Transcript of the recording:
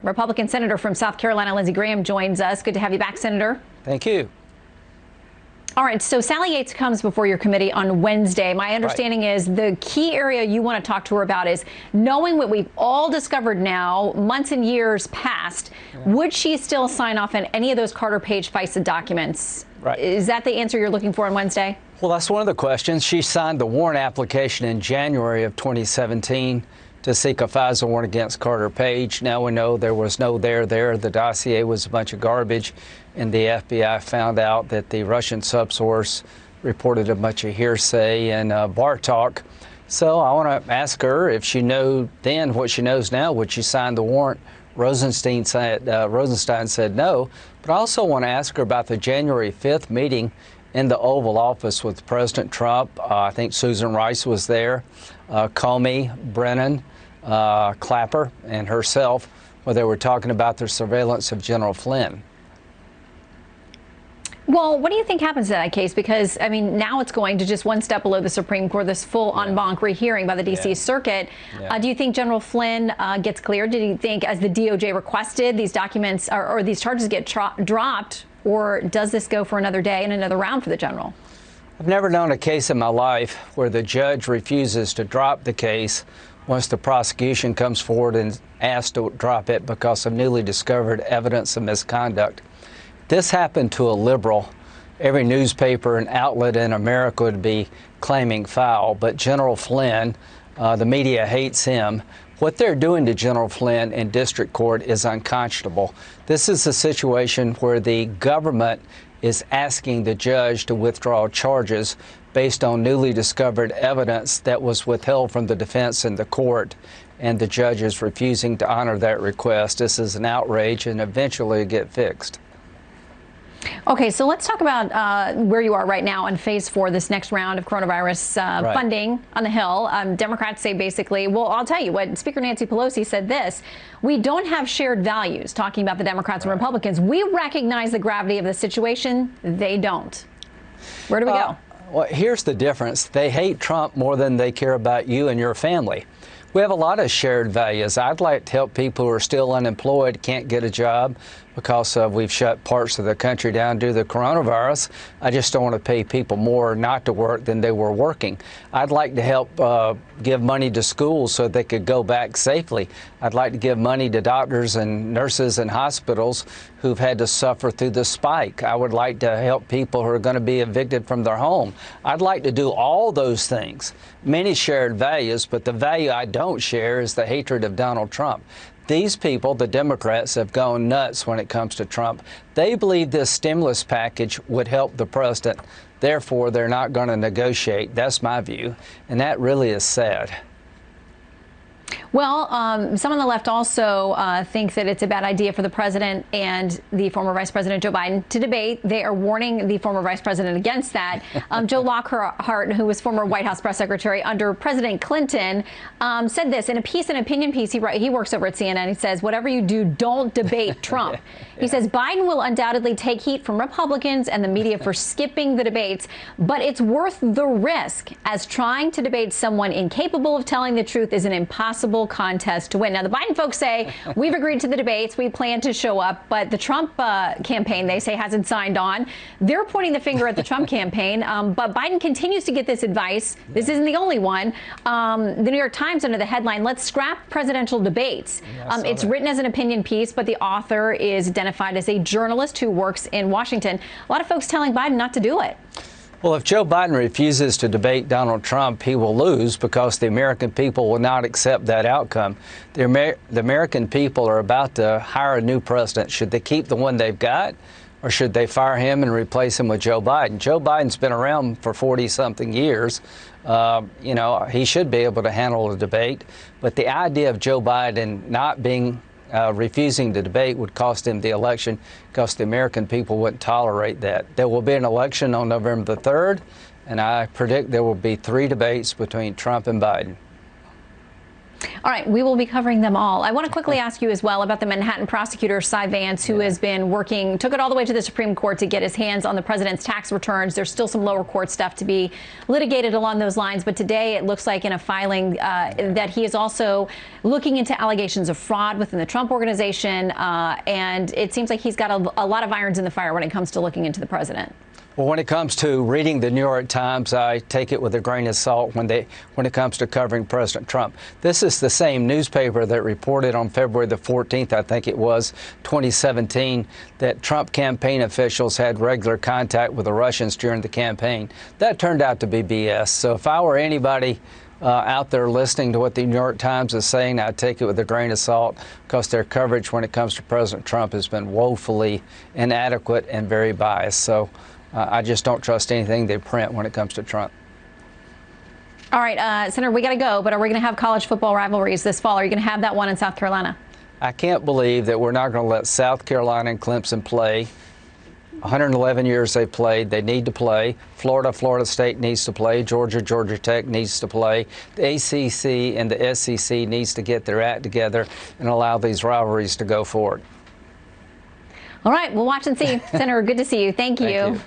Republican Senator from South Carolina, Lindsey Graham, joins us. Good to have you back, Senator. Thank you. All right, so Sally Yates comes before your committee on Wednesday. My understanding is the key area you want to talk to her about is knowing what we've all discovered now, months and years past. Would she still sign off on any of those Carter Page FISA documents? Right. Is that the answer you're looking for on Wednesday? Well, that's one of the questions. She signed the warrant application in January of 2017 to seek a FISA warrant against Carter Page. Now we know there was no there. The dossier was a bunch of garbage, and the FBI found out that the Russian subsource reported a bunch of hearsay and bar talk. So I want to ask her if she knew then what she knows now. Would she sign the warrant? Rosenstein said no. But I also want to ask her about the January 5th meeting in the Oval Office with President Trump. I think Susan Rice was there, Comey, Brennan, Clapper, and herself, where they were talking about the surveillance of General Flynn. Well, what do you think happens in that case? Because, I mean, now it's going to just one step below the Supreme Court, this full en banc rehearing by the D.C. Circuit. Do you think General Flynn gets cleared? Do you think, as the DOJ requested, these documents or these charges get dropped? Or does this go for another day and another round for the general? I've never known a case in my life where the judge refuses to drop the case once the prosecution comes forward and asks to drop it because of newly discovered evidence of misconduct. This happened to a liberal. Every newspaper and outlet in America would be claiming foul, but General Flynn, the media hates him. What they're doing to General Flynn in district court is unconscionable. This is a situation where the government is asking the judge to withdraw charges based on newly discovered evidence that was withheld from the defense in the court, and the judge is refusing to honor that request. This is an outrage, and eventually it'll get fixed. Okay, so let's talk about where you are right now on phase 4, this next round of coronavirus funding on the Hill. Democrats say basically, well, I'll tell you what, Speaker Nancy Pelosi said this: we don't have shared values, talking about the Democrats and Republicans. We recognize the gravity of the situation. They don't. Where do we go? Well, here's the difference. They hate Trump more than they care about you and your family. We have a lot of shared values. I'd like to help people who are still unemployed, can't get a job because we've shut parts of the country down due to the coronavirus. I just don't want to pay people more not to work than they were working. I'd like to help give money to schools so they could go back safely. I'd like to give money to doctors and nurses and hospitals who've had to suffer through the spike. I would like to help people who are going to be evicted from their home. I'd like to do all those things. Many shared values, but the value I don't share is the hatred of Donald Trump. These people, the Democrats, have gone nuts when it comes to Trump. They believe this stimulus package would help the president. Therefore, they're not going to negotiate. That's my view. And that really is sad. Well, some on the left also think that it's a bad idea for the president and the former Vice President Joe Biden to debate. They are warning the former Vice President against that. Joe Lockhart, who was former White House press secretary under President Clinton, said this in a piece, an opinion piece. He works over at CNN. He says, whatever you do, don't debate Trump. He says Biden will undoubtedly take heat from Republicans and the media for skipping the debates, but it's worth the risk, as trying to debate someone incapable of telling the truth is an impossible contest to win. Now, the Biden folks say, we've agreed to the debates, we plan to show up, but the Trump campaign, they say, hasn't signed on. They're pointing the finger at the Trump campaign, but Biden continues to get this advice. This isn't the only one. The New York Times, under the headline, "Let's Scrap Presidential Debates." It's written as an opinion piece, but the author is identified as a journalist who works in Washington. A lot of folks telling Biden not to do it. Well, if Joe Biden refuses to debate Donald Trump, he will lose because the American people will not accept that outcome. The American people are about to hire a new president. Should they keep the one they've got, or should they fire him and replace him with Joe Biden? Joe Biden's been around for 40-something years. You know, he should be able to handle a debate. But the idea of Joe Biden not being refusing to debate would cost him the election because the American people wouldn't tolerate that. There will be an election on November the 3rd, and I predict there will be 3 debates between Trump and Biden. All right, we will be covering them all. I want to quickly ask you as well about the Manhattan prosecutor, Cy Vance, who has been took it all the way to the Supreme Court to get his hands on the president's tax returns. There's still some lower court stuff to be litigated along those lines. But today it looks like in a filing that he is also looking into allegations of fraud within the Trump organization. And it seems like he's got a lot of irons in the fire when it comes to looking into the president. Well, when it comes to reading the New York Times, I take it with a grain of salt when it comes to covering President Trump. This is the same newspaper that reported on February the 14th, I think it was, 2017, that Trump campaign officials had regular contact with the Russians during the campaign. That turned out to be BS. So if I were anybody out there listening to what the New York Times is saying, I'd take it with a grain of salt, because their coverage when it comes to President Trump has been woefully inadequate and very biased. So I just don't trust anything they print when it comes to Trump. All right, Senator, we got to go, but are we going to have college football rivalries this fall? Are you going to have that one in South Carolina? I can't believe that we're not going to let South Carolina and Clemson play. 111 years they've played. They need to play. Florida State needs to play. Georgia Tech needs to play. The ACC and the SEC needs to get their act together and allow these rivalries to go forward. All right, we'll watch and see. Senator, good to see you. Thank you. Thank you.